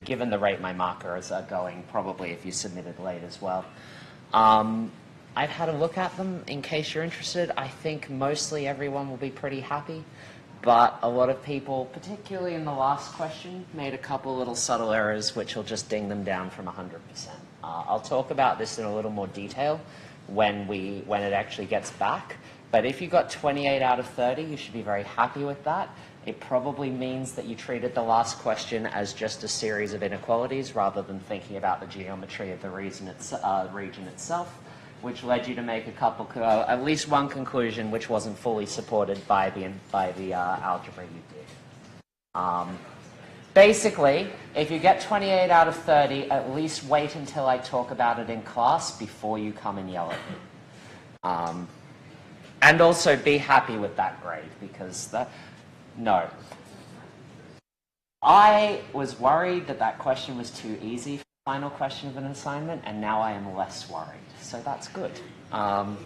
given the rate my markers are going, probably if you submitted late as well. I've had a look at them in case you're interested. I think mostly everyone will be pretty happy, but a lot of people, particularly in the last question, made a couple little subtle errors which will just ding them down from 100%. I'll talk about this in a little more detail when it actually gets back, but if you got 28 out of 30, you should be very happy with that. It probably means that you treated the last question as just a series of inequalities rather than thinking about the geometry of the region itself, which led you to make a couple, at least one conclusion which wasn't fully supported by the algebra you did. Basically, if you get 28 out of 30, at least wait until I talk about it in class before you come and yell at me. And also be happy with that grade, because no. I was worried that that question was too easy for the final question of an assignment, and now I am less worried. So that's good. All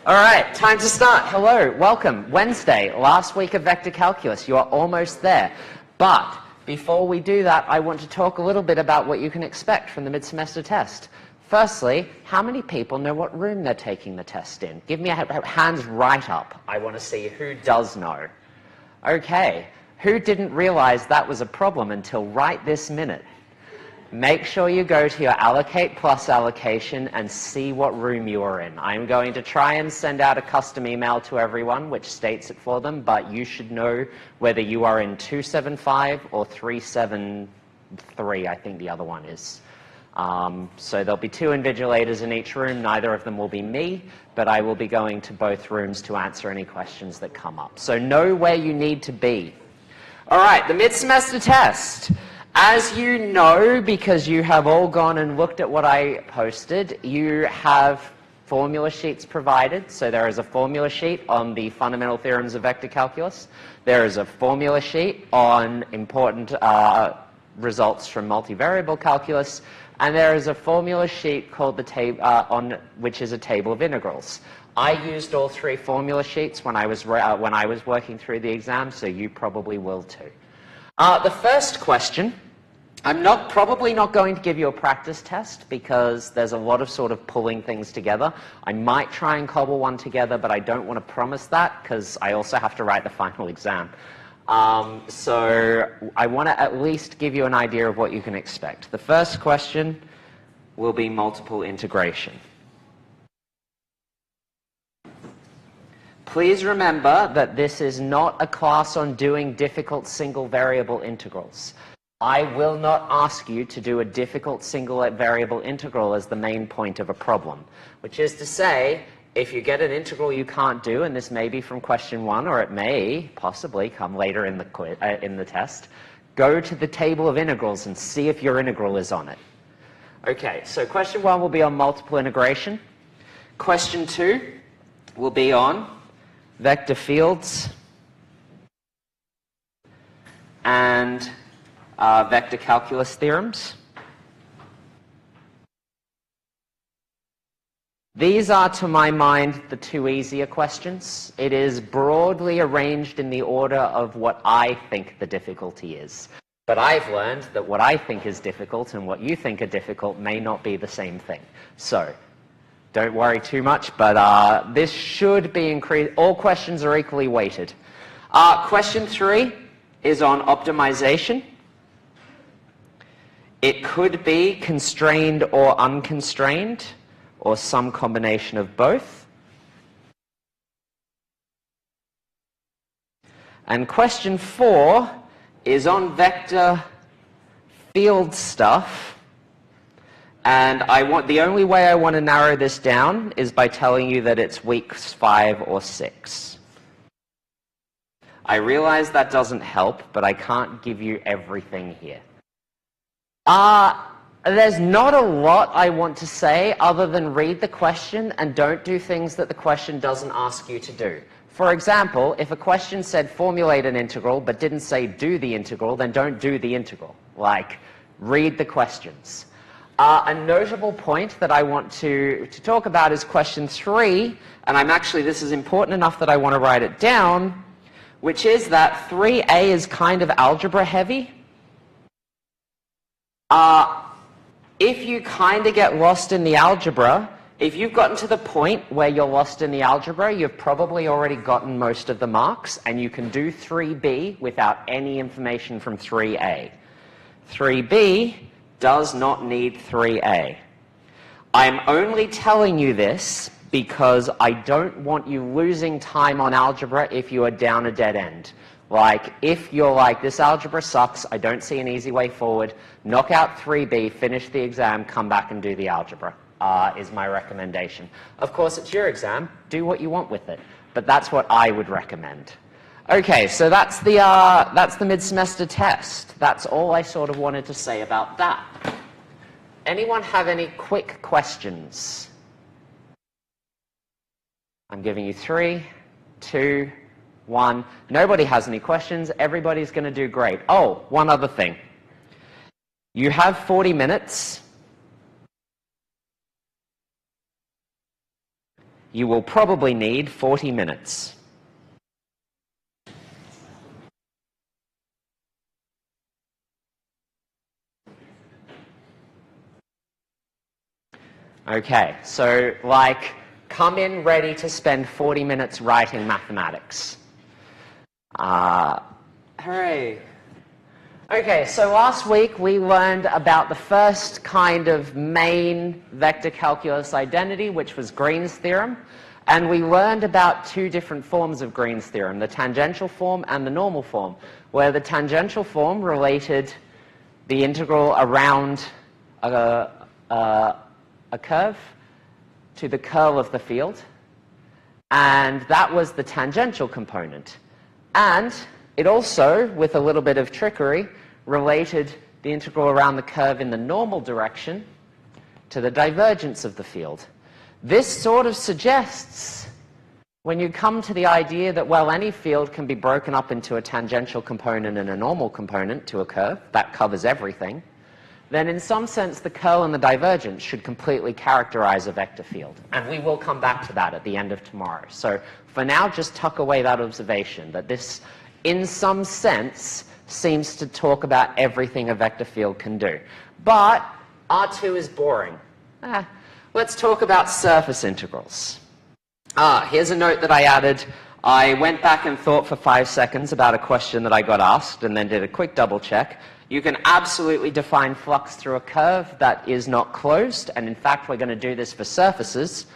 right, time to start. Hello, welcome. Wednesday, last week of vector calculus. You are almost there. But before we do that, I want to talk a little bit about what you can expect from the mid-semester test. Firstly, how many people know what room they're taking the test in? Give me hands right up. I want to see who does know. Okay, who didn't realize that was a problem until right this minute? Make sure you go to your Allocate Plus allocation and see what room you are in. I'm going to try and send out a custom email to everyone which states it for them, but you should know whether you are in 275 or 373, I think the other one is. So there'll be 2 invigilators in each room. Neither of them will be me, but I will be going to both rooms to answer any questions that come up. So know where you need to be. All right, the mid-semester test. As you know, because you have all gone and looked at what I posted, you have formula sheets provided. So there is a formula sheet on the fundamental theorems of vector calculus. There is a formula sheet on important results from multivariable calculus. And there is a formula sheet called the which is a table of integrals. I used all 3 formula sheets when I was working through the exam, so you probably will too. The first question, I'm probably not going to give you a practice test because there's a lot of sort of pulling things together. I might try and cobble one together, but I don't want to promise that because I also have to write the final exam. So I want to at least give you an idea of what you can expect. The first question will be multiple integration. Please remember that this is not a class on doing difficult single variable integrals. I will not ask you to do a difficult single variable integral as the main point of a problem, which is to say, if you get an integral you can't do, and this may be from question 1, or it may possibly come later in the test, go to the table of integrals and see if your integral is on it. Okay, so question 1 will be on multiple integration. Question 2 will be on vector fields and vector calculus theorems. These are, to my mind, the 2 easier questions. It is broadly arranged in the order of what I think the difficulty is. But I've learned that what I think is difficult and what you think are difficult may not be the same thing. So don't worry too much, but this should be increased. All questions are equally weighted. Question 3 is on optimization. It could be constrained or unconstrained, or some combination of both. And question 4 is on vector field stuff. And the only way I want to narrow this down is by telling you that it's weeks 5 or 6. I realize that doesn't help, but I can't give you everything here. There's not a lot I want to say other than read the question and don't do things that the question doesn't ask you to do. For example, if a question said formulate an integral but didn't say do the integral, then don't do the integral. Like, read the questions. A notable point that I want to talk about is question 3, and this is important enough that I want to write it down, which is that 3a is kind of algebra heavy. If you kind of get lost in the algebra, if you've gotten to the point where you're lost in the algebra, you've probably already gotten most of the marks, and you can do 3b without any information from 3a. 3b does not need 3a. I'm only telling you this because I don't want you losing time on algebra if you are down a dead end. Like, if you're like, this algebra sucks, I don't see an easy way forward, knock out 3b, finish the exam, come back and do the algebra, is my recommendation. Of course, it's your exam. Do what you want with it. But that's what I would recommend. Okay, so that's the mid-semester test. That's all I sort of wanted to say about that. Anyone have any quick questions? I'm giving you 3, 2, 1. Nobody has any questions. Everybody's going to do great. Oh, one other thing. You have 40 minutes. You will probably need 40 minutes. Okay, so like, come in ready to spend 40 minutes writing mathematics. Hooray. Okay, so last week we learned about the first kind of main vector calculus identity, which was Green's theorem. And we learned about 2 different forms of Green's theorem, the tangential form and the normal form, where the tangential form related the integral around a curve to the curl of the field, and that was the tangential component. And it also, with a little bit of trickery, related the integral around the curve in the normal direction to the divergence of the field. This sort of suggests, when you come to the idea that, well, any field can be broken up into a tangential component and a normal component to a curve, that covers everything, then in some sense the curl and the divergence should completely characterize a vector field. And we will come back to that at the end of tomorrow. So for now, just tuck away that observation, that this, in some sense, seems to talk about everything a vector field can do. But R2 is boring. Let's talk about surface integrals. Here's a note that I added. I went back and thought for 5 seconds about a question that I got asked and then did a quick double check. You can absolutely define flux through a curve that is not closed, and in fact we're going to do this for surfaces.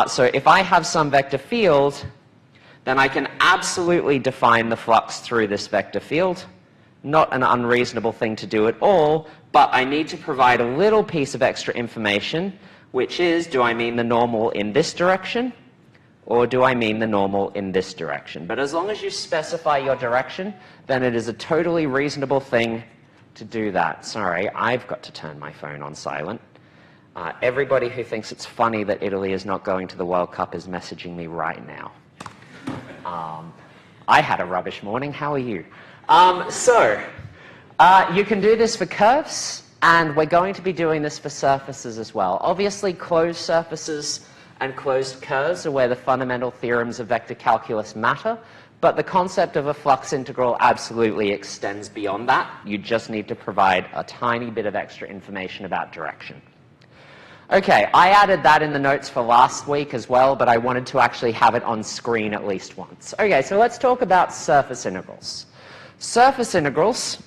So if I have some vector field, then I can absolutely define the flux through this vector field. Not an unreasonable thing to do at all, but I need to provide a little piece of extra information, which is, do I mean the normal in this direction, or do I mean the normal in this direction? But as long as you specify your direction, then it is a totally reasonable thing to do that. Sorry, I've got to turn my phone on silent. Everybody who thinks it's funny that Italy is not going to the World Cup is messaging me right now. I had a rubbish morning. How are you? You can do this for curves, and we're going to be doing this for surfaces as well. Obviously, closed surfaces and closed curves are where the fundamental theorems of vector calculus matter, but the concept of a flux integral absolutely extends beyond that. You just need to provide a tiny bit of extra information about direction. Okay, I added that in the notes for last week as well, but I wanted to actually have it on screen at least once. Okay, so let's talk about surface integrals. Surface integrals,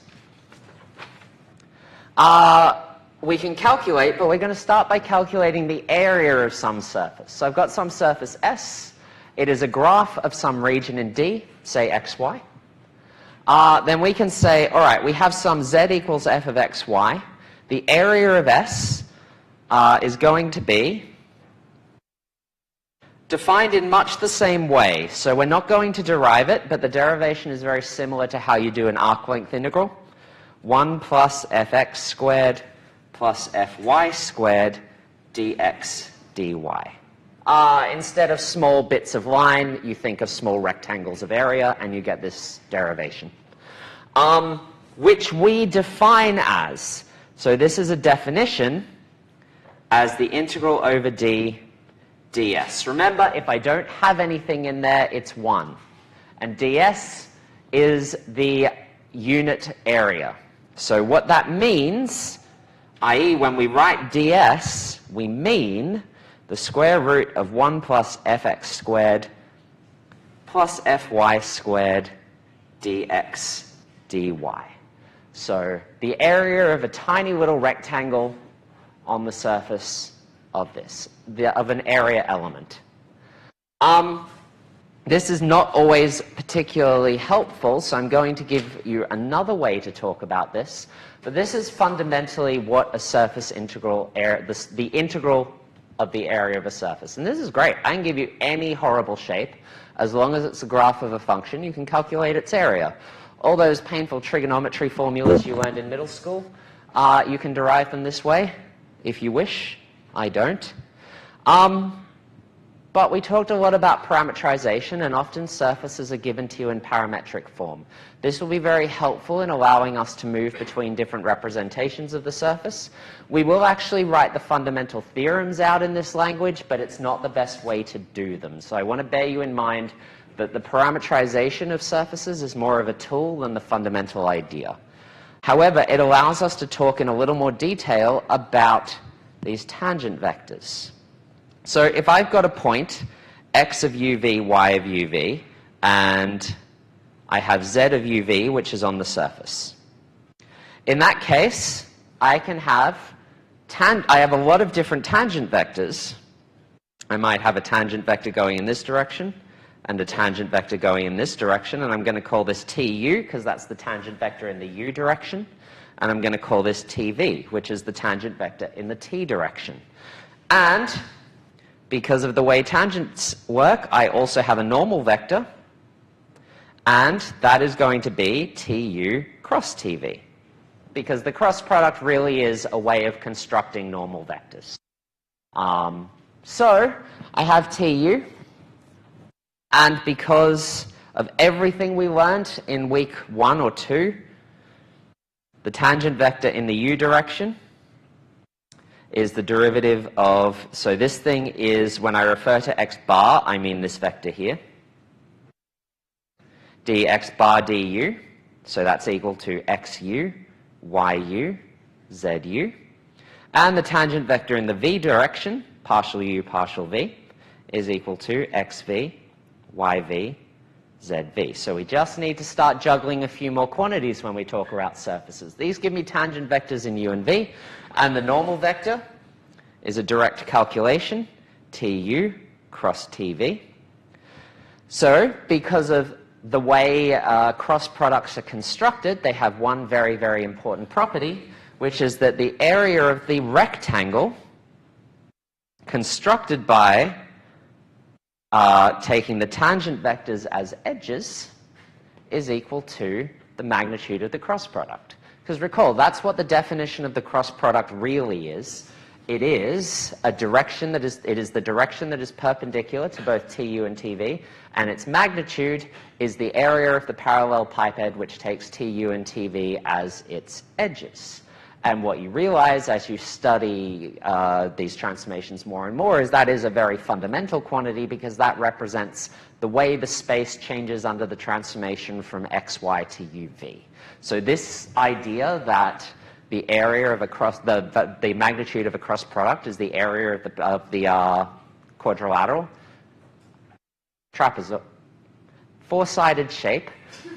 we can calculate, but we're going to start by calculating the area of some surface. So I've got some surface S. It is a graph of some region in D, say xy. Then we can say, all right, we have some z equals f of xy. The area of S is going to be defined in much the same way. So we're not going to derive it, but the derivation is very similar to how you do an arc length integral. 1 plus fx squared plus fy squared dx dy. Instead of small bits of line, you think of small rectangles of area, and you get this derivation, which we define as, so this is a definition, as the integral over d ds. Remember, if I don't have anything in there, it's 1. And ds is the unit area. So what that means, i.e. when we write ds, we mean the square root of 1 plus fx squared plus fy squared dx dy. So the area of a tiny little rectangle on the surface of this, of an area element. This is not always particularly helpful, so I'm going to give you another way to talk about this. But this is fundamentally what a surface integral, the integral of the area of a surface. And this is great. I can give you any horrible shape. As long as it's a graph of a function, you can calculate its area. All those painful trigonometry formulas you learned in middle school, you can derive them this way, if you wish. I don't. But we talked a lot about parametrization, and often surfaces are given to you in parametric form. This will be very helpful in allowing us to move between different representations of the surface. We will actually write the fundamental theorems out in this language, but it's not the best way to do them. So I want to bear you in mind that the parametrization of surfaces is more of a tool than the fundamental idea. However, it allows us to talk in a little more detail about these tangent vectors. So if I've got a point, x of uv, y of uv, and I have z of uv, which is on the surface. In that case, I have a lot of different tangent vectors. I might have a tangent vector going in this direction, and a tangent vector going in this direction, and I'm going to call this tu, because that's the tangent vector in the u direction, and I'm going to call this tv, which is the tangent vector in the t direction. And because of the way tangents work, I also have a normal vector, and that is going to be tu cross tv, because the cross product really is a way of constructing normal vectors. So I have tu, and because of everything we learned in week 1 or 2, the tangent vector in the u direction is the derivative of, so this thing is, when I refer to x bar, I mean this vector here, dx bar du, so that's equal to xu, yu, zu, and the tangent vector in the v direction, partial u, partial v, is equal to xv, yv, zv. So we just need to start juggling a few more quantities when we talk about surfaces. These give me tangent vectors in u and v, and the normal vector is a direct calculation, tu cross tv. So because of the way cross products are constructed, they have one very, very important property, which is that the area of the rectangle constructed by taking the tangent vectors as edges is equal to the magnitude of the cross product. Because recall, that's what the definition of the cross product really is. It is a direction that is, it is the direction that is perpendicular to both tu and tv, and its magnitude is the area of the parallel pipette which takes tu and tv as its edges. And what you realize as you study these transformations more and more is that is a very fundamental quantity, because that represents the way the space changes under the transformation from xy to uv. So this idea that the area of a cross, the magnitude of a cross product is the area of the quadrilateral, trapezoid, four-sided shape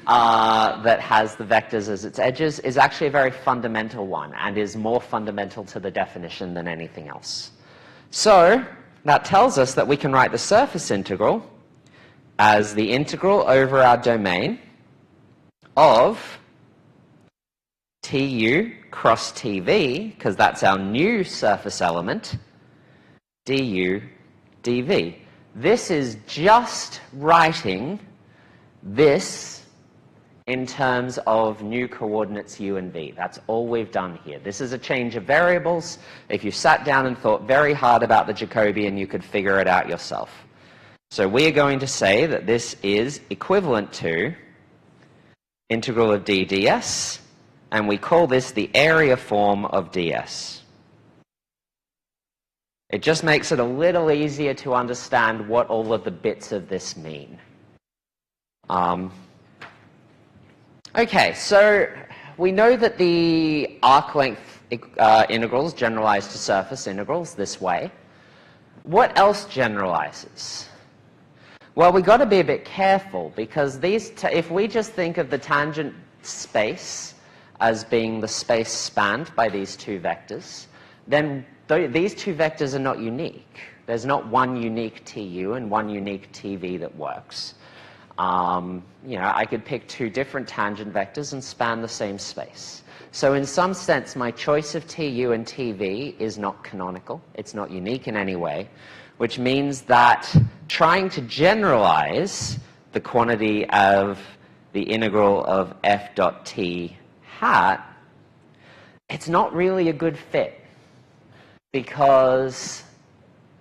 that has the vectors as its edges is actually a very fundamental one, and is more fundamental to the definition than anything else. So that tells us that we can write the surface integral as the integral over our domain of tu cross tv, because that's our new surface element, du dv. This is just writing this in terms of new coordinates u and v. That's all we've done here. This is a change of variables. If you sat down and thought very hard about the Jacobian, you could figure it out yourself. So we are going to say that this is equivalent to integral of d ds, and we call this the area form of ds. It just makes it a little easier to understand what all of the bits of this mean. Okay, so we know that the arc length integrals generalize to surface integrals this way. What else generalizes? Well, we've got to be a bit careful, because if we just think of the tangent space as being the space spanned by these two vectors, then these two vectors are not unique. There's not one unique TU and one unique TV that works. I could pick two different tangent vectors and span the same space. So in some sense, my choice of TU and TV is not canonical. It's not unique in any way, which means that trying to generalize the quantity of the integral of f dot t hat, it's not really a good fit, because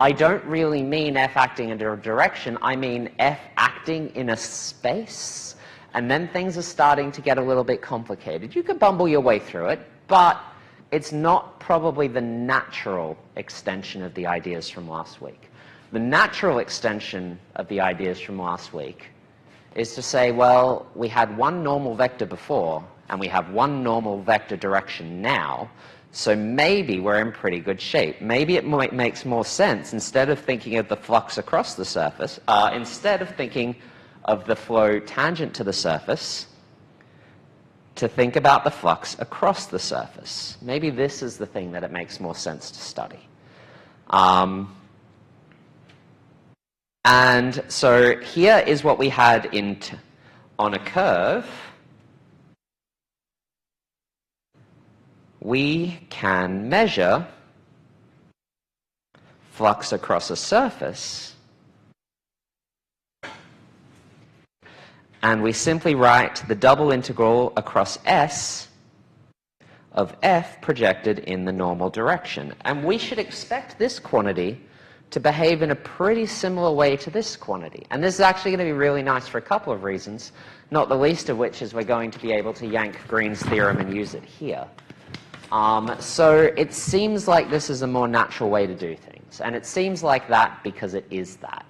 I don't really mean f acting in a direction. I mean f acting in a space, and then things are starting to get a little bit complicated. You could bumble your way through it, but it's not probably the natural extension of the ideas from last week. The natural extension of the ideas from last week is to say, well, we had one normal vector before, and we have one normal vector direction now, so maybe we're in pretty good shape. Maybe it makes more sense, instead of thinking of the flux across the surface, instead of thinking of the flow tangent to the surface, to think about the flux across the surface. Maybe this is the thing that it makes more sense to study. And so here is what we had on a curve. We can measure flux across a surface, and we simply write the double integral across S of f projected in the normal direction. And we should expect this quantity to behave in a pretty similar way to this quantity. And this is actually going to be really nice for a couple of reasons, not the least of which is we're going to be able to yank Green's theorem and use it here. So it seems like this is a more natural way to do things. And it seems like that because it is that.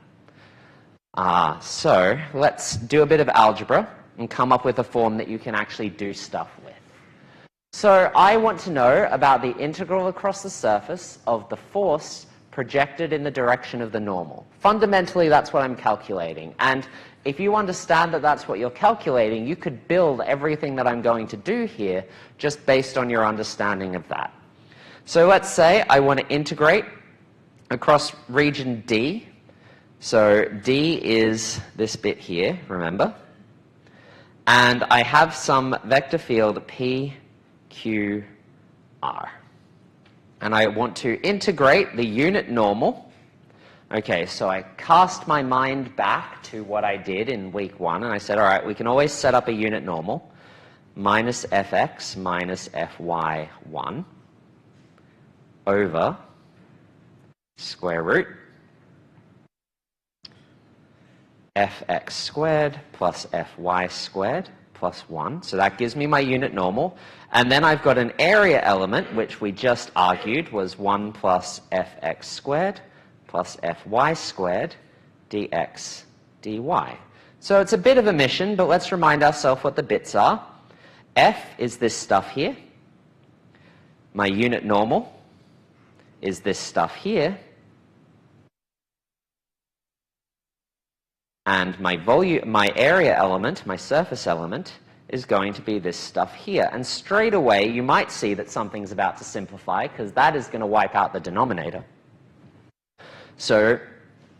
So let's do a bit of algebra and come up with a form that you can actually do stuff with. So I want to know about the integral across the surface of the force projected in the direction of the normal. Fundamentally, that's what I'm calculating. And if you understand that that's what you're calculating, you could build everything that I'm going to do here just based on your understanding of that. So let's say I want to integrate across region D. So D is this bit here, remember? And I have some vector field P, Q, R. And I want to integrate the unit normal. Okay, so I cast my mind back to what I did in week 1, and I said, all right, we can always set up a unit normal, minus fx minus fy1 over square root fx squared plus fy squared plus 1. So that gives me my unit normal. And then I've got an area element, which we just argued was 1 plus fx squared plus fy squared dx dy. So it's a bit of a mission, but let's remind ourselves what the bits are. F is this stuff here. My unit normal is this stuff here. And my area element, my surface element, is going to be this stuff here. And straight away, you might see that something's about to simplify, because that is going to wipe out the denominator. So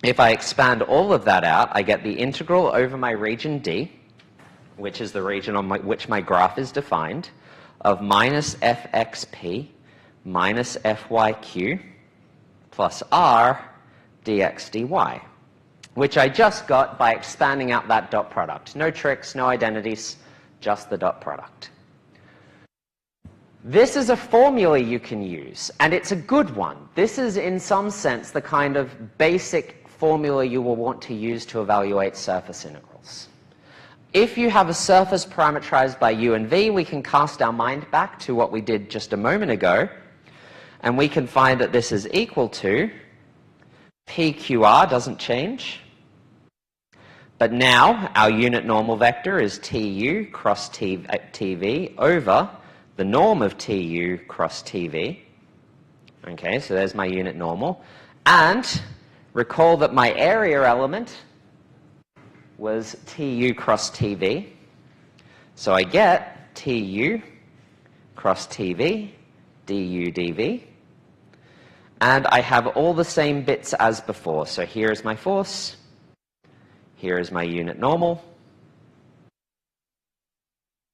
if I expand all of that out, I get the integral over my region D, which is the region on which my graph is defined, of minus fxp minus fyq plus r dx dy, which I just got by expanding out that dot product. No tricks, no identities, just the dot product. This is a formula you can use, and it's a good one. This is, in some sense, the kind of basic formula you will want to use to evaluate surface integrals. If you have a surface parameterized by u and v, we can cast our mind back to what we did just a moment ago, and we can find that this is equal to PQR doesn't change. But now our unit normal vector is TU cross TV over the norm of TU cross TV. Okay, so there's my unit normal. And recall that my area element was TU cross TV. So I get TU cross TV, du dv. And I have all the same bits as before. So here is my force. Here is my unit normal.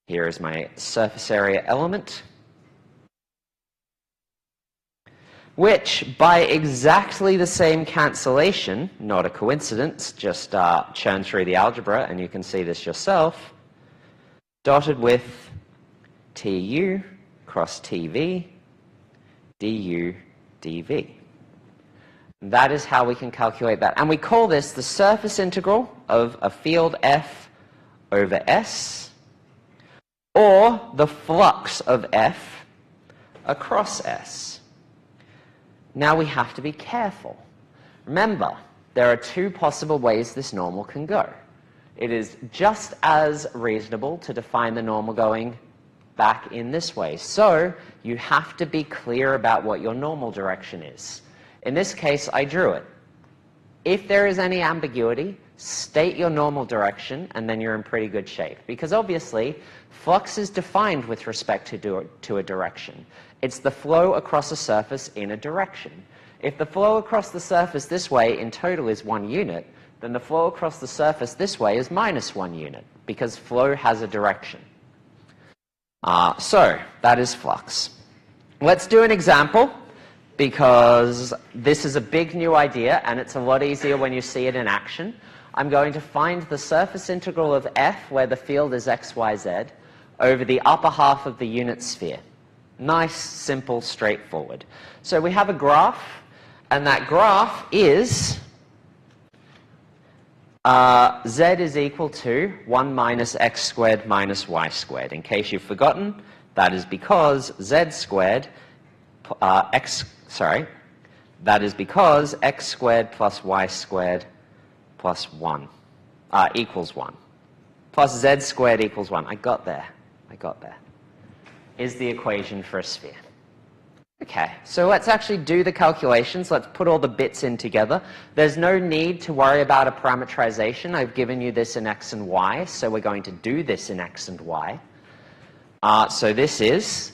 Here is my surface area element, which by exactly the same cancellation, not a coincidence, just churn through the algebra and you can see this yourself, dotted with TU cross TV, du dv. That is how we can calculate that. And we call this the surface integral of a field F over S, or the flux of F across S. Now we have to be careful. Remember, there are two possible ways this normal can go. It is just as reasonable to define the normal going back in this way. So you have to be clear about what your normal direction is. In this case, I drew it. If there is any ambiguity, state your normal direction, and then you're in pretty good shape. Because obviously, flux is defined with respect to a direction. It's the flow across a surface in a direction. If the flow across the surface this way in total is 1 unit, then the flow across the surface this way is -1 unit, because flow has a direction. So that is flux. Let's do an example, because this is a big new idea, and it's a lot easier when you see it in action. I'm going to find the surface integral of F, where the field is x, y, z, over the upper half of the unit sphere. Nice, simple, straightforward. So we have a graph, and that graph is z is equal to 1 minus x squared minus y squared. In case you've forgotten, that is because z squared that is because x squared plus y squared plus 1 equals 1. Plus z squared equals 1. I got there. Is the equation for a sphere. Okay, so let's actually do the calculations. Let's put all the bits in together. There's no need to worry about a parameterization. I've given you this in x and y, so we're going to do this in x and y. So this is...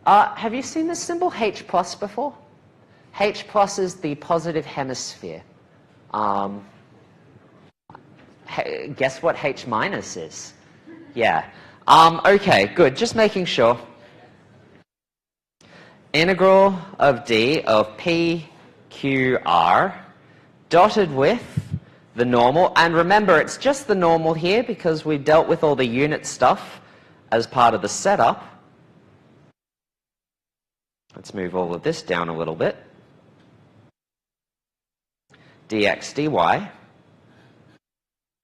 have you seen this symbol H plus before? H plus is the positive hemisphere. Guess what H minus is? Yeah. Okay, good. Just making sure. Integral of d of p, q, r, dotted with the normal. And remember, it's just the normal here because we dealt with all the unit stuff as part of the setup. Let's move all of this down a little bit. dx, dy.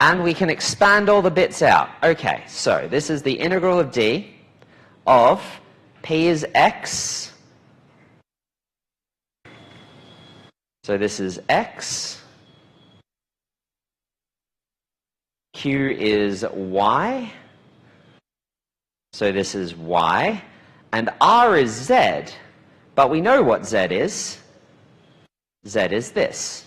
And we can expand all the bits out. Okay, so this is the integral of d of p is x. So this is x. Q is y. So this is y. And r is z. But we know what z is. Z is this.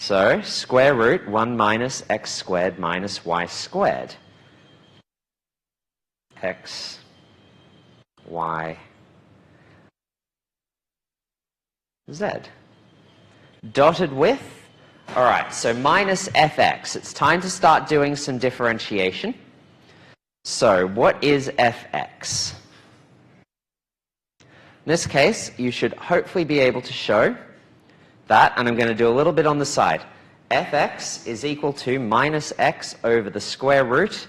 So square root 1 minus x squared minus y squared. X, y, z. Dotted with, all right, so minus fx. It's time to start doing some differentiation. So what is fx? In this case, you should hopefully be able to show that, and I'm going to do a little bit on the side. Fx is equal to minus x over the square root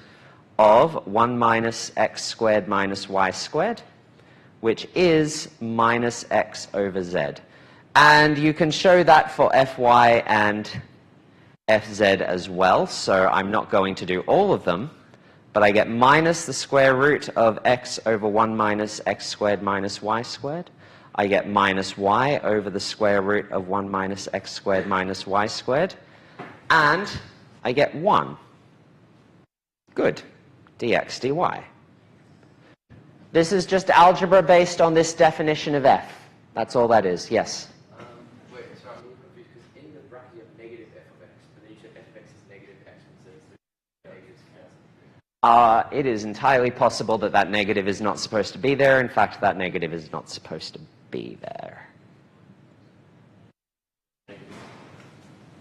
of 1 minus x squared minus y squared, which is minus x over z. And you can show that for fy and fz as well, so I'm not going to do all of them, but I get minus the square root of x over 1 minus x squared minus y squared. I get minus y over the square root of 1 minus x squared minus y squared. And I get 1. Good. Dx dy. This is just algebra based on this definition of f. That's all that is. Yes? Wait, sorry, I'm a little confused because in the bracket you have negative f of x, and then you said f of x is negative x, and so it's negative. It is entirely possible that that negative is not supposed to be there. In fact, that negative is not supposed to be there.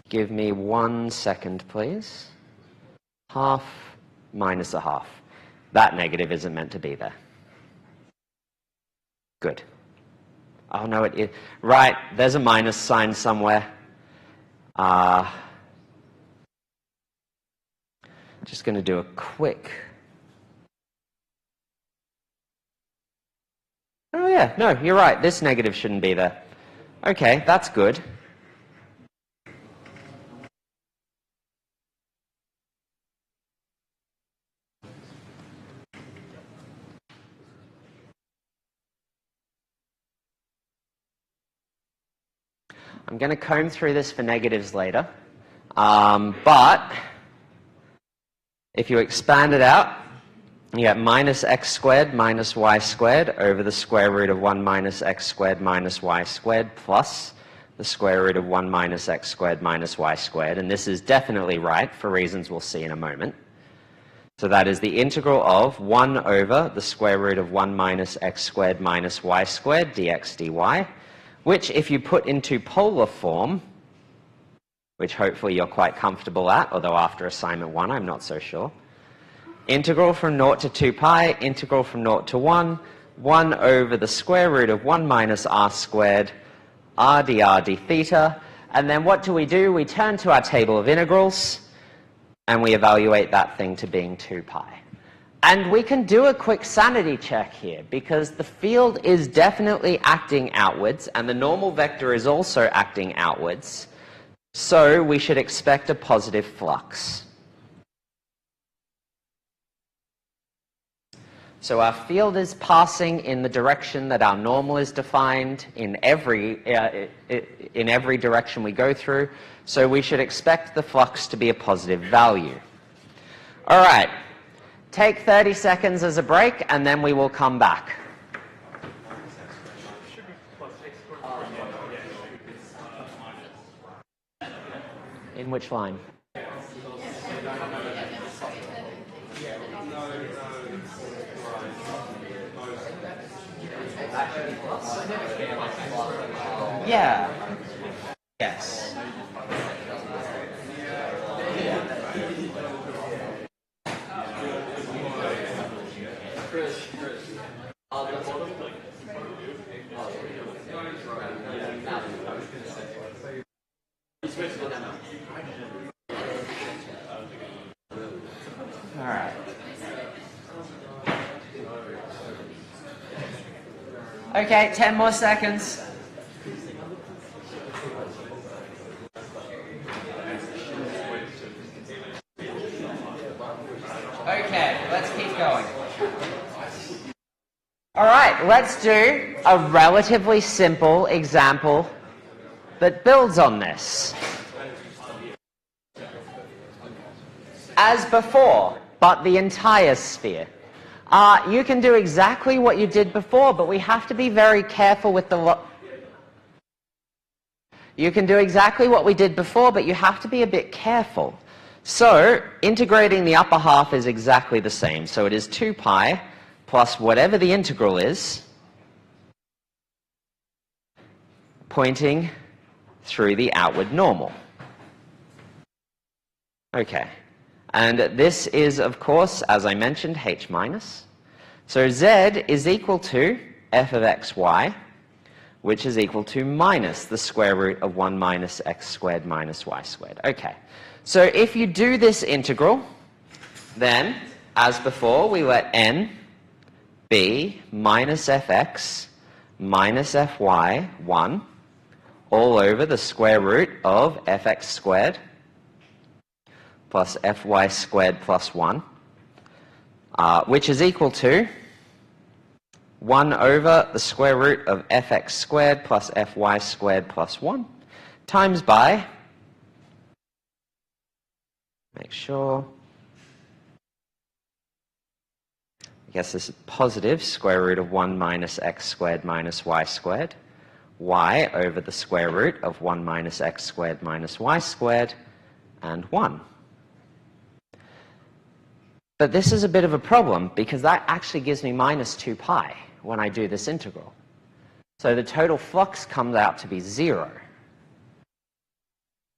Give me 1 second, please. Half minus a half. That negative isn't meant to be there. Good. Oh, no, it is. Right, there's a minus sign somewhere. Just going to do a quick... Oh, yeah, no, you're right. This negative shouldn't be there. Okay, that's good. I'm going to comb through this for negatives later, but if you expand it out, you get minus x squared minus y squared over the square root of 1 minus x squared minus y squared plus the square root of 1 minus x squared minus y squared. And this is definitely right for reasons we'll see in a moment. So that is the integral of 1 over the square root of 1 minus x squared minus y squared dx dy, which if you put into polar form, which hopefully you're quite comfortable at, although after assignment 1 I'm not so sure, integral from 0 to 2 pi, integral from 0 to 1, 1 over the square root of 1 minus r squared, r dr d theta, and then what do? We turn to our table of integrals, and we evaluate that thing to being 2 pi. And we can do a quick sanity check here, because the field is definitely acting outwards, and the normal vector is also acting outwards, so we should expect a positive flux. So our field is passing in the direction that our normal is defined in every direction we go through, so we should expect the flux to be a positive value. All right, take 30 seconds as a break, and then we will come back. In which line? Yeah. Yes. All right. Okay, 10 more seconds. Okay, let's keep going. All right, let's do a relatively simple example that builds on this. As before, but the entire sphere. You can do exactly what you did before, but we have to be very careful with the... You can do exactly what we did before, but you have to be a bit careful. So, integrating the upper half is exactly the same. So it is 2 pi plus whatever the integral is, pointing through the outward normal. Okay. And this is, of course, as I mentioned, h minus. So z is equal to f of xy, which is equal to minus the square root of 1 minus x squared minus y squared. Okay. So if you do this integral, then, as before, we let n be minus fx minus fy, 1, all over the square root of fx squared plus fy squared plus 1, which is equal to 1 over the square root of fx squared plus fy squared plus 1 times by, make sure, I guess this is positive square root of 1 minus x squared minus y squared, y over the square root of 1 minus x squared minus y squared, and 1. But this is a bit of a problem because that actually gives me minus 2 pi when I do this integral. So the total flux comes out to be 0.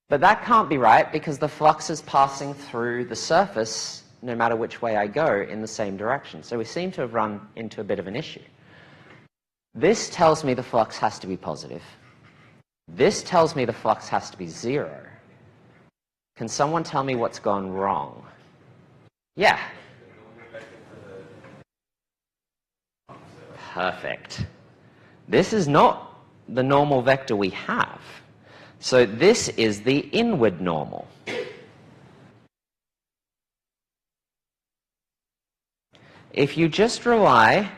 But that can't be right because the flux is passing through the surface no matter which way I go in the same direction. So we seem to have run into a bit of an issue. This tells me the flux has to be positive. This tells me the flux has to be 0. Can someone tell me what's gone wrong? Yeah. Perfect. This is not the normal vector we have. So this is the inward normal. If you just rely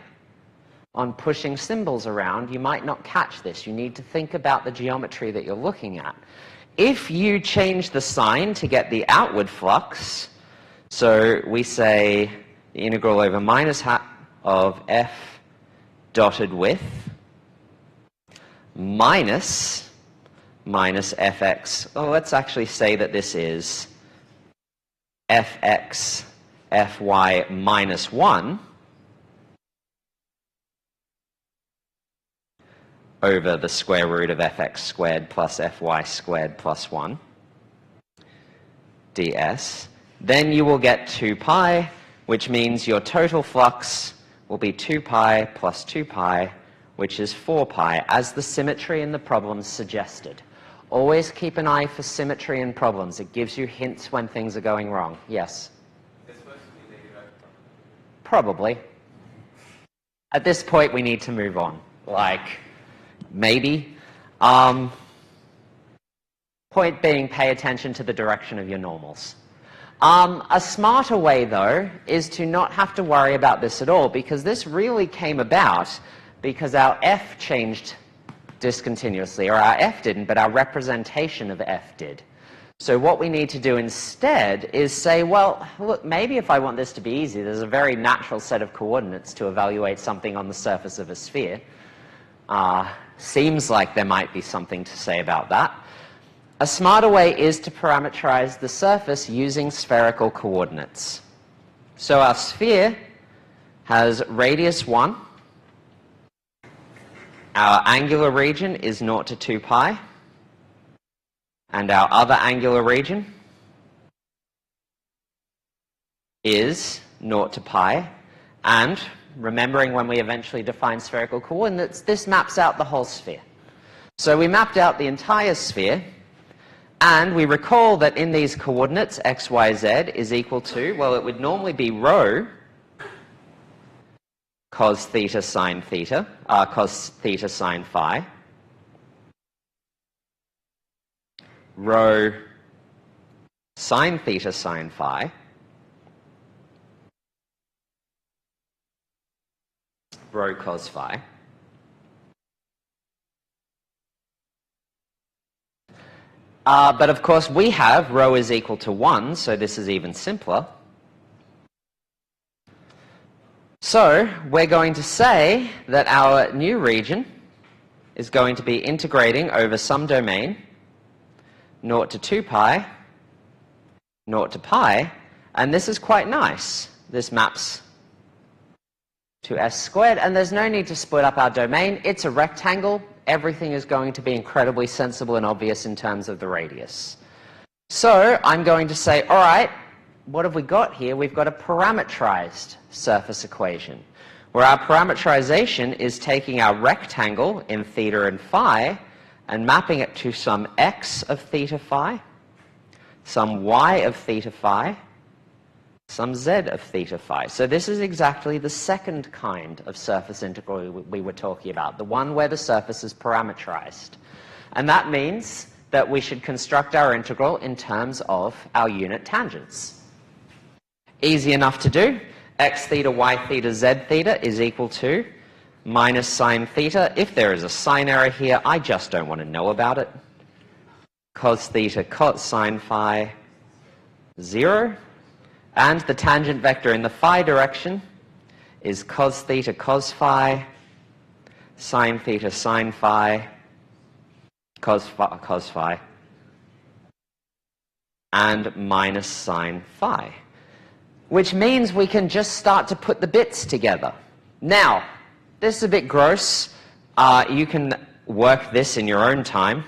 on pushing symbols around, you might not catch this. You need to think about the geometry that you're looking at. If you change the sign to get the outward flux, so we say the integral over minus half of f dotted with minus fx. Oh, let's actually say that this is fx fy minus 1 over the square root of fx squared plus fy squared plus 1 ds. Then you will get 2 pi, which means your total flux will be 2 pi plus 2 pi, which is 4 pi, as the symmetry in the problems suggested. Always keep an eye for symmetry in problems. It gives you hints when things are going wrong. Yes? It's supposed to be negative. Probably. At this point, we need to move on. Like, maybe. Point being, pay attention to the direction of your normals. A smarter way, though, is to not have to worry about this at all, because this really came about because our f changed discontinuously, or our f didn't, but our representation of f did. So what we need to do instead is say, well, look, maybe if I want this to be easy, there's a very natural set of coordinates to evaluate something on the surface of a sphere. Seems like there might be something to say about that. A smarter way is to parameterize the surface using spherical coordinates. So our sphere has radius 1. Our angular region is 0 to 2 pi. And our other angular region is 0 to pi. And remembering when we eventually define spherical coordinates, this maps out the whole sphere. So we mapped out the entire sphere. And we recall that in these coordinates, x, y, z is equal to, well, it would normally be rho cos theta sine phi, rho sine theta sine phi, rho cos phi. But of course we have rho is equal to 1, so this is even simpler. So we're going to say that our new region is going to be integrating over some domain, 0 to 2 pi, 0 to pi, and this is quite nice. This maps to s squared, and there's no need to split up our domain. It's a rectangle. Everything is going to be incredibly sensible and obvious in terms of the radius. So I'm going to say, all right, what have we got here? We've got a parametrized surface equation, where our parameterization is taking our rectangle in theta and phi and mapping it to some x of theta phi, some y of theta phi, some z of theta phi. So this is exactly the second kind of surface integral we were talking about, the one where the surface is parameterized. And that means that we should construct our integral in terms of our unit tangents. Easy enough to do. X theta, y theta, z theta is equal to minus sine theta. If there is a sign error here, I just don't want to know about it. Cos theta cos sine phi 0. And the tangent vector in the phi direction is cos theta cos phi, sine theta sine phi, cos phi, and minus sine phi. Which means we can just start to put the bits together. Now, this is a bit gross. You can work this in your own time.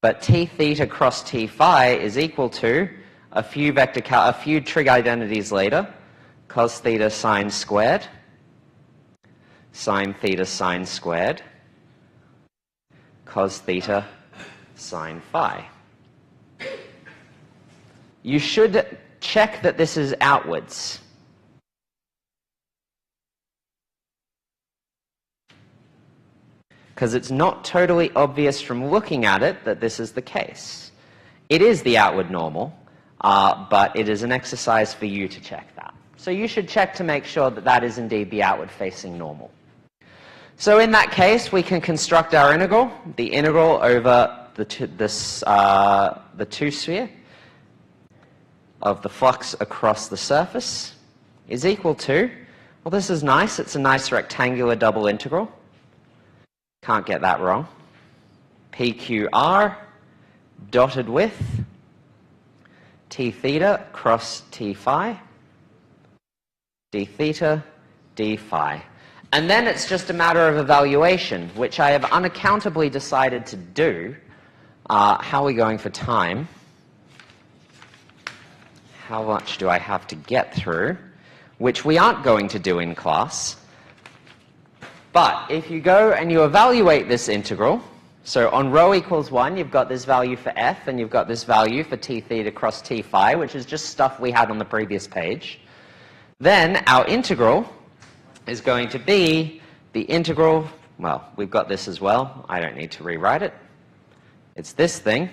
But t theta cross t phi is equal to a few trig identities later, cos theta sine squared, sine theta sine squared, cos theta sine phi. You should check that this is outwards. Because it's not totally obvious from looking at it that this is the case. It is the outward normal, but it is an exercise for you to check that. So you should check to make sure that that is indeed the outward-facing normal. So in that case, we can construct our integral, the integral over the two-sphere of the flux across the surface is equal to, well, this is nice. It's a nice rectangular double integral. Can't get that wrong. PQR dotted with t theta cross t phi, d theta, d phi. And then it's just a matter of evaluation, which I have unaccountably decided to do. How are we going for time? How much do I have to get through? Which we aren't going to do in class. But if you go and you evaluate this integral, so on rho equals 1, you've got this value for f, and you've got this value for t theta cross t phi, which is just stuff we had on the previous page. Then our integral is going to be the integral, well, we've got this as well. I don't need to rewrite it. It's this thing.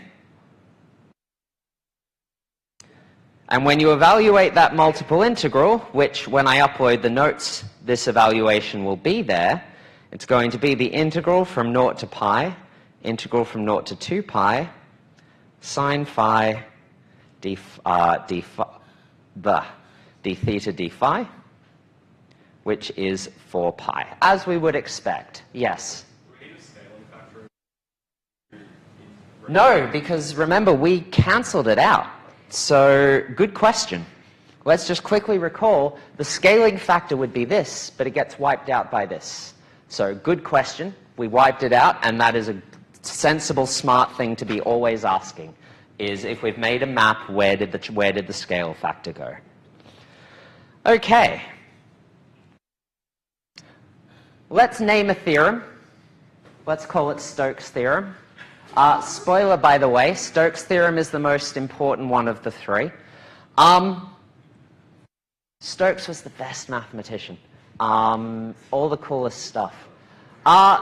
And when you evaluate that multiple integral, which when I upload the notes, this evaluation will be there, it's going to be the integral from 0 to pi, integral from 0 to 2 pi, sine phi d theta d phi, which is 4 pi, as we would expect. Yes? No, because remember, we cancelled it out. So, good question. Let's just quickly recall, the scaling factor would be this, but it gets wiped out by this. So, good question. We wiped it out, and that is a sensible, smart thing to be always asking, is if we've made a map, where did the scale factor go? Okay. Let's name a theorem. Let's call it Stokes' theorem. Spoiler, by the way, Stokes' theorem is the most important one of the three. Stokes was the best mathematician. All the coolest stuff.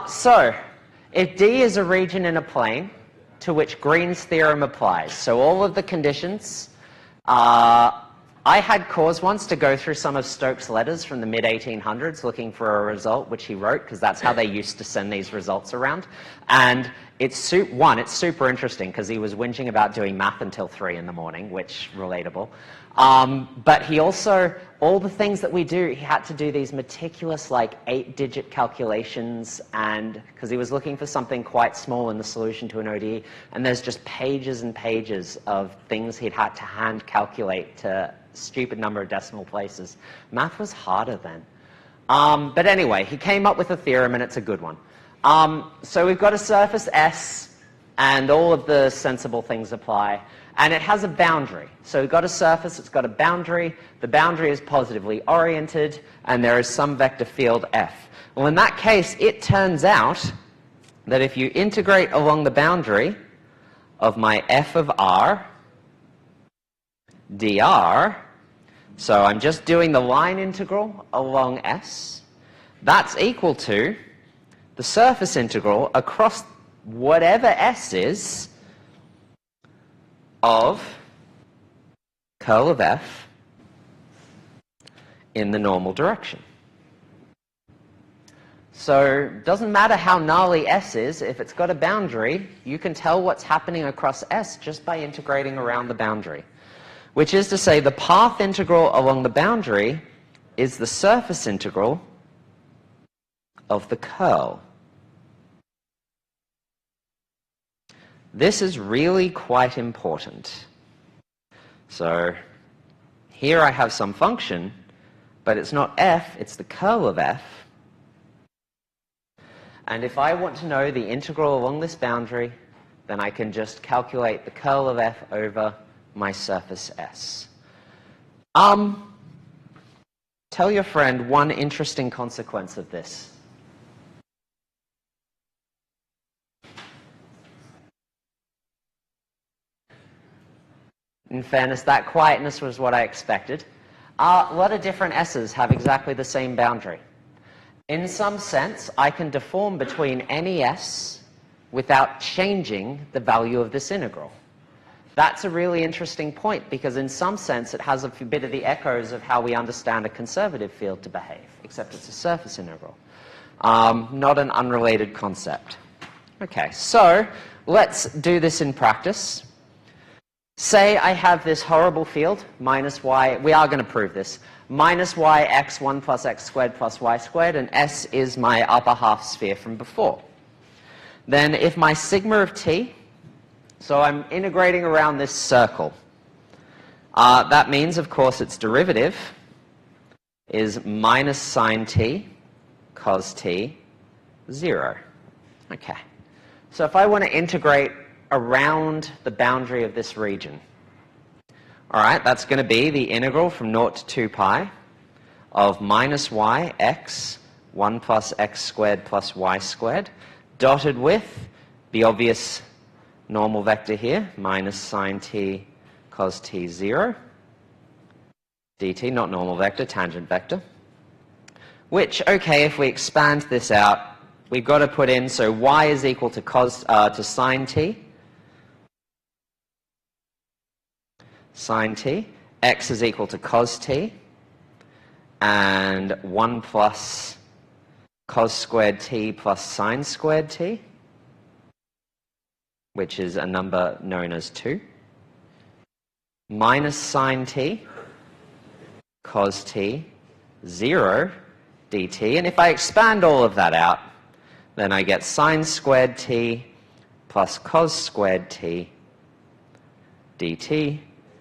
So, if D is a region in a plane to which Green's theorem applies, so all of the conditions, I had cause once to go through some of Stokes' letters from the mid-1800s looking for a result which he wrote, because that's how they used to send these results around. And it's super interesting because he was whinging about doing math until 3 in the morning, which, relatable. But he also, all the things that we do, he had to do these meticulous, like, 8-digit calculations, and because he was looking for something quite small in the solution to an ODE, and there's just pages and pages of things he'd had to hand calculate to a stupid number of decimal places. Math was harder then. But anyway, he came up with a theorem, and it's a good one. So we've got a surface S, and all of the sensible things apply. And it has a boundary. So we've got a surface, it's got a boundary. The boundary is positively oriented, and there is some vector field F. Well, in that case, it turns out that if you integrate along the boundary of my f of r dr, so I'm just doing the line integral along S, that's equal to the surface integral across whatever S is of curl of F in the normal direction. So it doesn't matter how gnarly S is, if it's got a boundary, you can tell what's happening across S just by integrating around the boundary. Which is to say the path integral along the boundary is the surface integral of the curl. This is really quite important. So here I have some function, but it's not f, it's the curl of f. And if I want to know the integral along this boundary, then I can just calculate the curl of f over my surface S. Tell your friend one interesting consequence of this. In fairness, that quietness was what I expected. A lot of different S's have exactly the same boundary. In some sense, I can deform between any S without changing the value of this integral. That's a really interesting point, because in some sense it has a bit of the echoes of how we understand a conservative field to behave, except it's a surface integral. Not an unrelated concept. Okay, so let's do this in practice. Say I have this horrible field, minus y, we are going to prove this, minus y x 1 plus x squared plus y squared, and S is my upper half sphere from before. Then if my sigma of t, so I'm integrating around this circle, that means, of course, its derivative is minus sine t cos t 0. Okay, so if I want to integrate around the boundary of this region, all right, that's going to be the integral from 0 to 2 pi of minus y x 1 plus x squared plus y squared, dotted with the obvious normal vector here, minus sine t cos t 0, dt, not normal vector, tangent vector, which, okay, if we expand this out, we've got to put in, so y is equal to sine t, x is equal to cos t, and 1 plus cos squared t plus sine squared t, which is a number known as 2, minus sine t cos t 0 dt. And if I expand all of that out, then I get sine squared t plus cos squared t dt.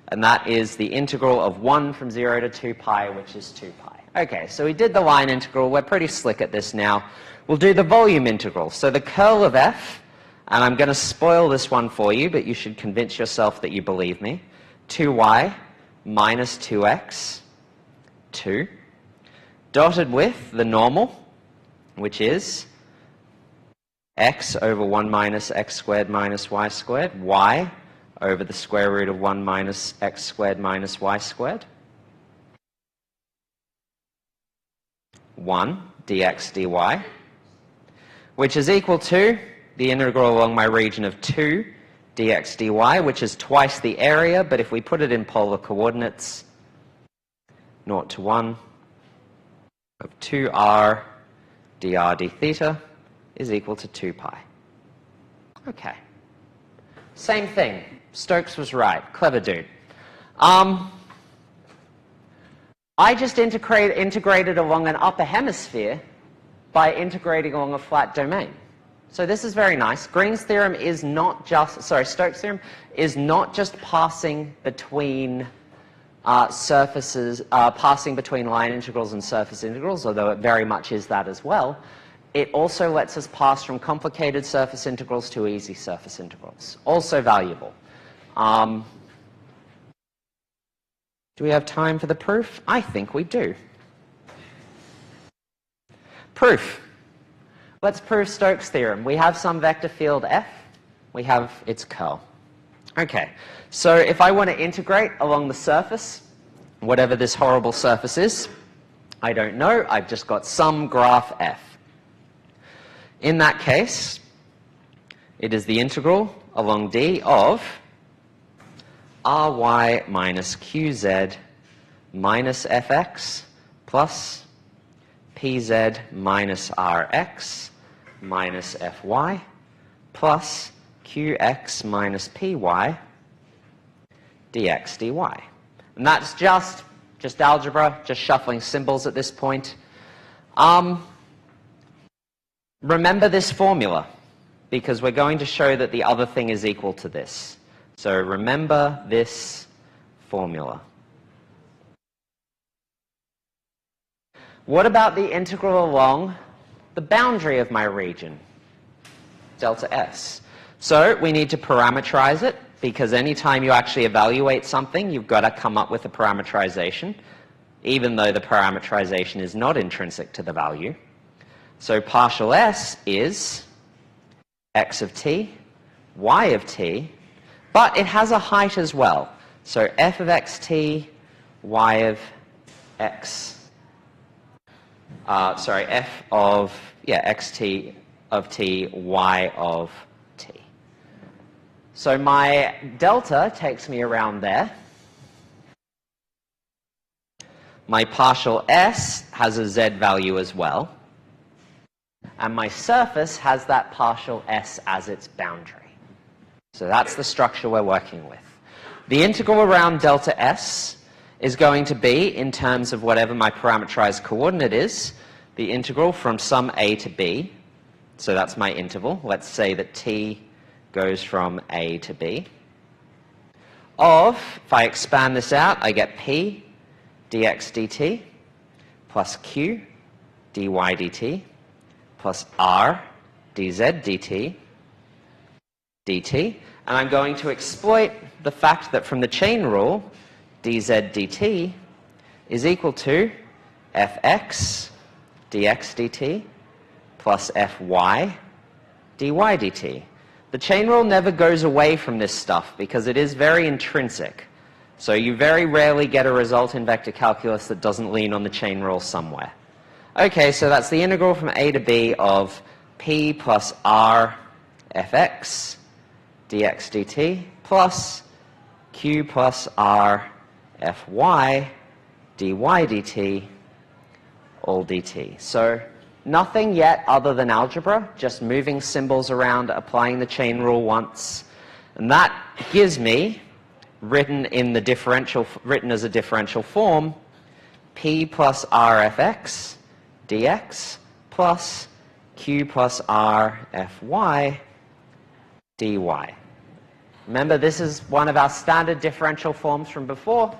And that is the integral of 1 from 0 to 2 pi, which is 2 pi. Okay, so we did the line integral. We're pretty slick at this now. We'll do the volume integral. So the curl of f, and I'm going to spoil this one for you, but you should convince yourself that you believe me, 2y minus 2x, 2, dotted with the normal, which is x over 1 minus x squared minus y squared, y over the square root of 1 minus x squared minus y squared, 1 dx dy, which is equal to the integral along my region of 2 dx dy, which is twice the area, but if we put it in polar coordinates, 0 to 1 of 2r dr d theta is equal to 2 pi. Okay. Same thing. Stokes was right. Clever dude. I just integrated along an upper hemisphere by integrating along a flat domain. So this is very nice. Green's theorem is not just, Stokes' theorem is not just passing between surfaces, passing between line integrals and surface integrals, although it very much is that as well. It also lets us pass from complicated surface integrals to easy surface integrals. Also valuable. Do we have time for the proof? I think we do. Proof. Let's prove Stokes' theorem. We have some vector field f. We have its curl. Okay, so if I want to integrate along the surface, whatever this horrible surface is, I don't know. I've just got some graph f. In that case, it is the integral along D of ry minus qz minus fx plus pz minus rx minus fy plus qx minus py dx dy. And that's just algebra, just shuffling symbols at this point. Remember this formula, because we're going to show that the other thing is equal to this. So remember this formula. What about the integral along the boundary of my region, delta S? So we need to parameterize it, because anytime you actually evaluate something, you've got to come up with a parameterization, even though the parameterization is not intrinsic to the value. So partial S is x of t, y of t, but it has a height as well. So f of xt, y of x. F of, xt of t, y of t. So my delta takes me around there. My partial S has a z value as well. And my surface has that partial S as its boundary. So that's the structure we're working with. The integral around delta S is going to be, in terms of whatever my parameterized coordinate is, the integral from some a to b. So that's my interval. Let's say that t goes from a to b. Of, if I expand this out, I get p dx dt plus q dy dt plus r dz dt. And I'm going to exploit the fact that from the chain rule, dz dt is equal to fx dx dt plus fy dy dt. The chain rule never goes away from this stuff because it is very intrinsic. So you very rarely get a result in vector calculus that doesn't lean on the chain rule somewhere. Okay, so that's the integral from a to b of p plus r fx dx dt plus q plus r fy dy dt all dt. So nothing yet other than algebra, just moving symbols around, applying the chain rule once. And that gives me, written as a differential form, p plus r fx dx plus q plus r fy dy. Remember, this is one of our standard differential forms from before.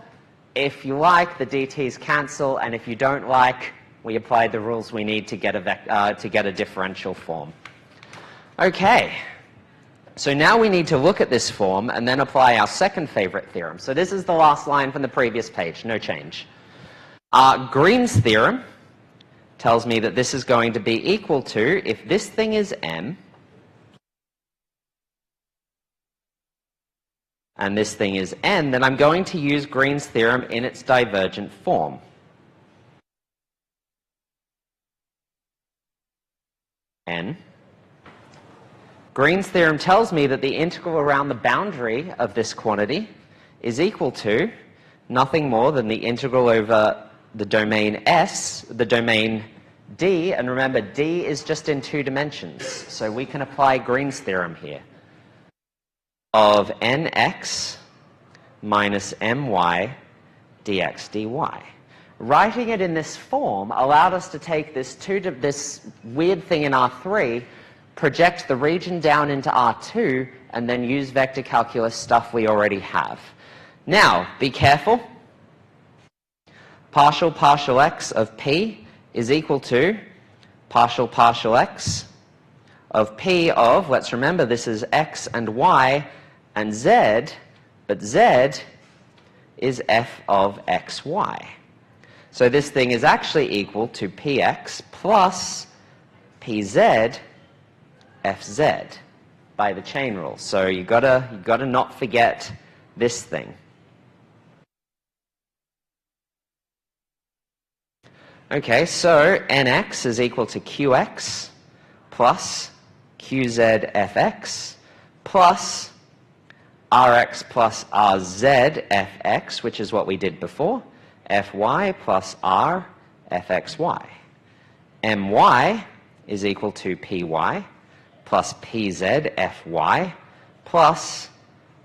If you like, the dt's cancel, and if you don't like, we apply the rules we need to get a differential form. Okay, so now we need to look at this form and then apply our second favorite theorem. So this is the last line from the previous page, no change. Green's theorem tells me that this is going to be equal to, if this thing is m, and this thing is n, then I'm going to use Green's theorem in its divergent form. N. Green's theorem tells me that the integral around the boundary of this quantity is equal to nothing more than the integral over the domain S, the domain D, and remember, D is just in 2 dimensions, so we can apply Green's theorem here, of nx minus my dx dy. Writing it in this form allowed us to take this weird thing in R3, project the region down into R2, and then use vector calculus stuff we already have. Now, be careful. Partial x of p is equal to partial x of p of, let's remember this is x and y and z, but z is f of xy. So this thing is actually equal to px plus pz fz by the chain rule. So you've got to not forget this thing. Okay, so nx is equal to qx plus qz fx plus rx plus rz fx, which is what we did before, fy plus r fxy. my is equal to py plus pz fy plus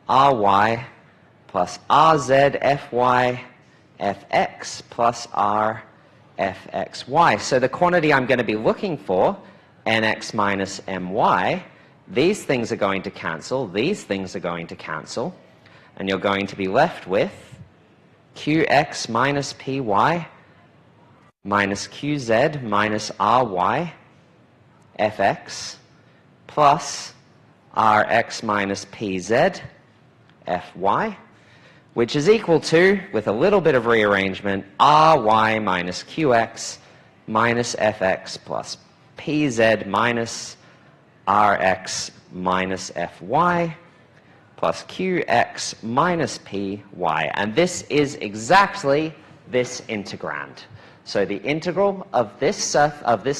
ry plus rz fy fx plus r fxy. So the quantity I'm going to be looking for, nx minus my, these things are going to cancel, these things are going to cancel, and you're going to be left with qx minus py minus qz minus ry fx plus rx minus pz fy, which is equal to, with a little bit of rearrangement, ry minus qx minus fx plus pz minus rx minus fy plus qx minus py. And this is exactly this integrand. So the integral of this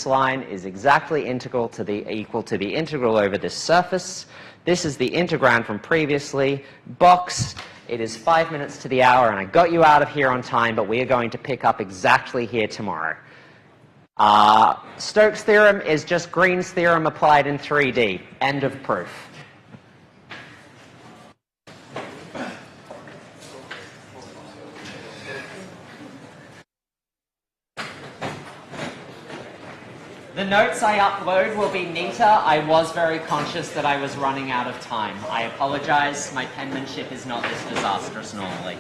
line is exactly equal to the integral over this surface. This is the integrand from previously. Box, it is 5 minutes to the hour, and I got you out of here on time, but we are going to pick up exactly here tomorrow. Stokes' theorem is just Green's theorem applied in 3D. End of proof. The notes I upload will be neater. I was very conscious that I was running out of time. I apologize. My penmanship is not this disastrous normally.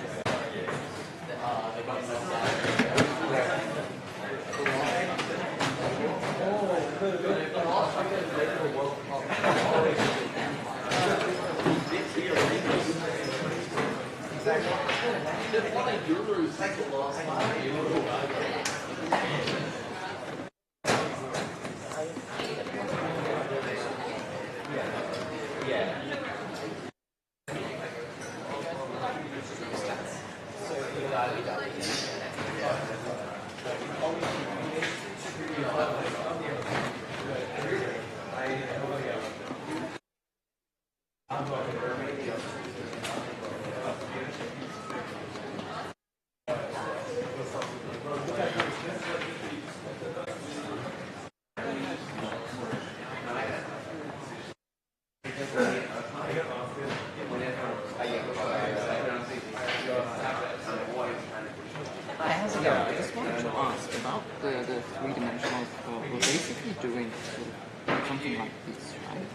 I just wanted to ask about the three-dimensional curve. We're basically doing sort of something like this, right?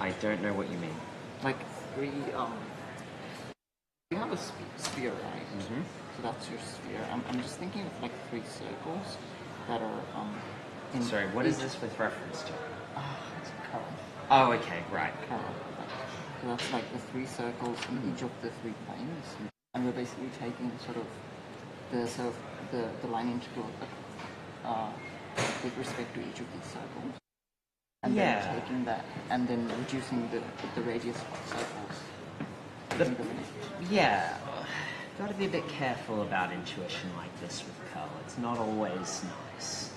I don't know what you mean. Like three, you have a sphere, right? Mm-hmm. So that's your sphere. I'm just thinking of like three circles that are, in Sorry, what is this with reference to? It's a curve. Oh, okay, right. Curve. So that's like the three circles in each of the three planes. And we're basically taking sort of the line integral with respect to each of these circles. And then taking that and then reducing the radius of circles. Yeah, got to be a bit careful about intuition like this with curl. It's not always nice.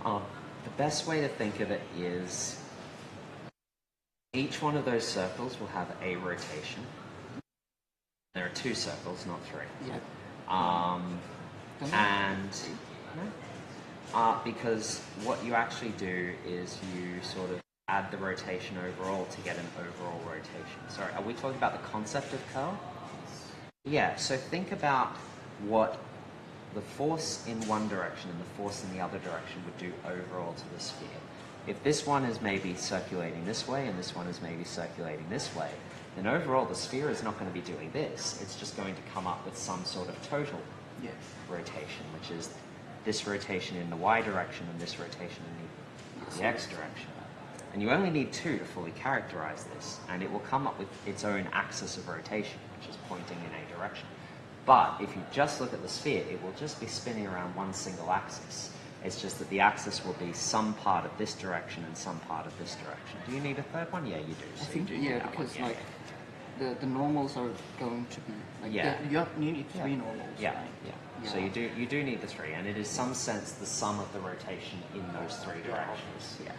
The best way to think of it is each one of those circles will have a rotation. There are two circles, not three. Yeah. Because what you actually do is you sort of add the rotation overall to get an overall rotation. Sorry, are we talking about the concept of curl? Yeah, so think about what the force in one direction and the force in the other direction would do overall to the sphere. If this one is maybe circulating this way and this one is maybe circulating this way, then overall the sphere is not going to be doing this. It's just going to come up with some sort of total rotation, which is this rotation in the y direction and this rotation in the x direction. And you only need two to fully characterize this, and it will come up with its own axis of rotation, which is pointing in a direction. But if you just look at the sphere, it will just be spinning around one single axis. It's just that the axis will be some part of this direction and some part of this direction. Do you need a third one? Yeah, you do. So I think, you do need that because one, the normals are going to be like you need three normals. Yeah, right? yeah. So you do need the three, and it is some sense the sum of the rotation in those three directions. Yeah.